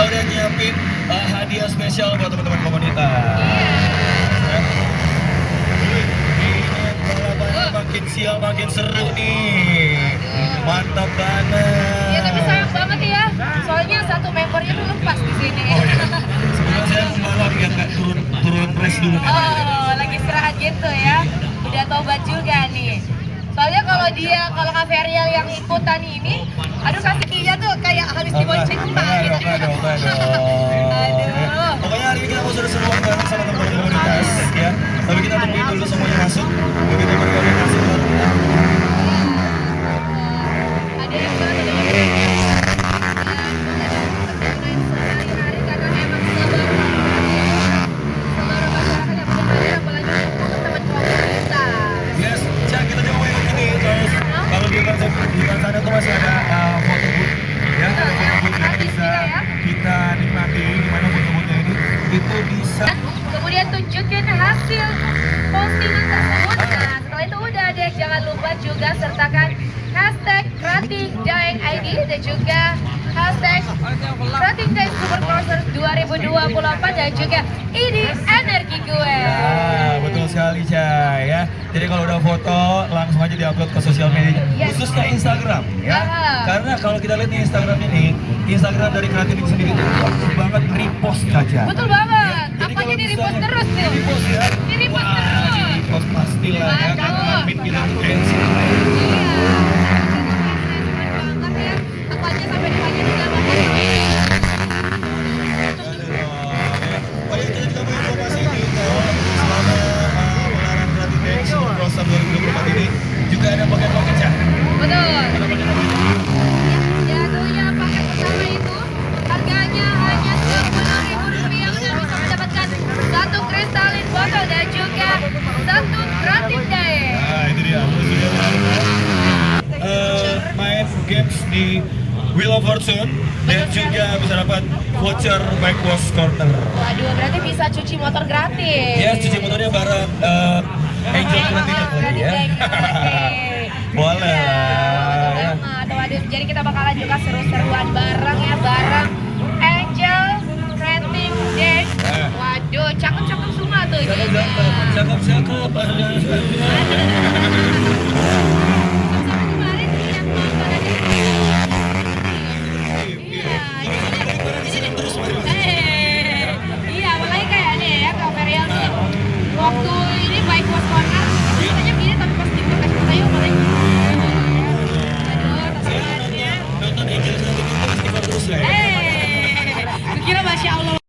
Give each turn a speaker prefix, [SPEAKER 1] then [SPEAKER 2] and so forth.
[SPEAKER 1] udah nyiapin hadiah spesial buat teman-teman komunitas. Balapannya makin siang makin seru nih. Mantap banget.
[SPEAKER 2] Ya tapi sayang banget ya, soalnya satu membernya tuh lepas di sini.
[SPEAKER 1] Oh, iya. Sebenarnya saya pembalap yang nggak turun race dulu.
[SPEAKER 2] Oh, lagi istirahat gitu ya. Udah tobat juga nih. Soalnya kalau Kak Ferial yang ikutan ini, aduh kakinya tuh kayak habis dibonceng emak gitu. Aduh.
[SPEAKER 1] Pokoknya hari ini kita mau seru-seruan bareng sama teman-teman komunitas ya. Tapi kita tungguin dulu semuanya masuk. Begitu bergabung masuk.
[SPEAKER 2] Ada yang baru dari
[SPEAKER 1] Yes, Cak, kita coba yang ini terus. Kalau di depan sana tuh masih ada foto booth ya, ada foto booth yang bisa kita nikmati di mana foto boothnya ini itu bisa.
[SPEAKER 2] Kemudian tunjukkan hasil postingan tersebut. Nah, setelah itu udah deh, jangan lupa juga sertakan hashtag Krating Daeng ID dan juga hashtag Krating Daeng Supercrossers 2028 dan juga ini energi gue.
[SPEAKER 1] Ya, betul sekali Cak ya. Jadi kalau udah foto langsung aja diupload ke sosial media, khususnya Instagram ya. Karena kalau kita lihat di Instagram ini, Instagram dari Krating sendiri itu bagus banget repost Caca.
[SPEAKER 2] Betul banget.
[SPEAKER 1] Jadi
[SPEAKER 2] Apanya
[SPEAKER 1] kalau
[SPEAKER 2] di repost
[SPEAKER 1] misalnya
[SPEAKER 2] terus tuh.
[SPEAKER 1] di repost ya.
[SPEAKER 2] Di repost
[SPEAKER 1] Wah,
[SPEAKER 2] terus.
[SPEAKER 1] di repost pastilah ya kan admin kita tuh tensi.
[SPEAKER 2] Iya. Banget ya. Aku aja sampai ditanya juga makanya.
[SPEAKER 1] Oh ya, kita juga mau informasi ini kalau selama pelaran Krating Daeng Supercrossers 2024 ini juga ada paket-paket Cak.
[SPEAKER 2] Betul.
[SPEAKER 1] Ada paket-paket.
[SPEAKER 2] Jatuhnya paket pertama itu harganya hanya Rp10.000 udah bisa mendapatkan satu kristalin botol dan juga satu Krating Daeng.
[SPEAKER 1] Nah itu dia, terus juga main games di Wheel of Fortune dan juga bisa dapat voucher Bike Wash Corner.
[SPEAKER 2] Waduh, berarti bisa cuci motor gratis.
[SPEAKER 1] Ya, cuci motornya bareng Angel Krating lagi ya. Boleh lah.
[SPEAKER 2] Waduh, jadi kita bakalan juga seru-seruan bareng ya, bareng Angel Krating Daeng. Waduh, cakep-cakep semua tuh ininya.
[SPEAKER 1] Cakep-cakep.
[SPEAKER 2] Kemarin yang nonton aja. Iya, makanya kayak nih ya, Kak Ferial tuh waktu ini Bike Wash Corner, katanya gini tapi pas di podcast kita yuk paling. Aduh, teman-temannya.
[SPEAKER 1] Nonton Angel Krating itu festival terus lah ya.
[SPEAKER 2] Gue kira Masya Allah.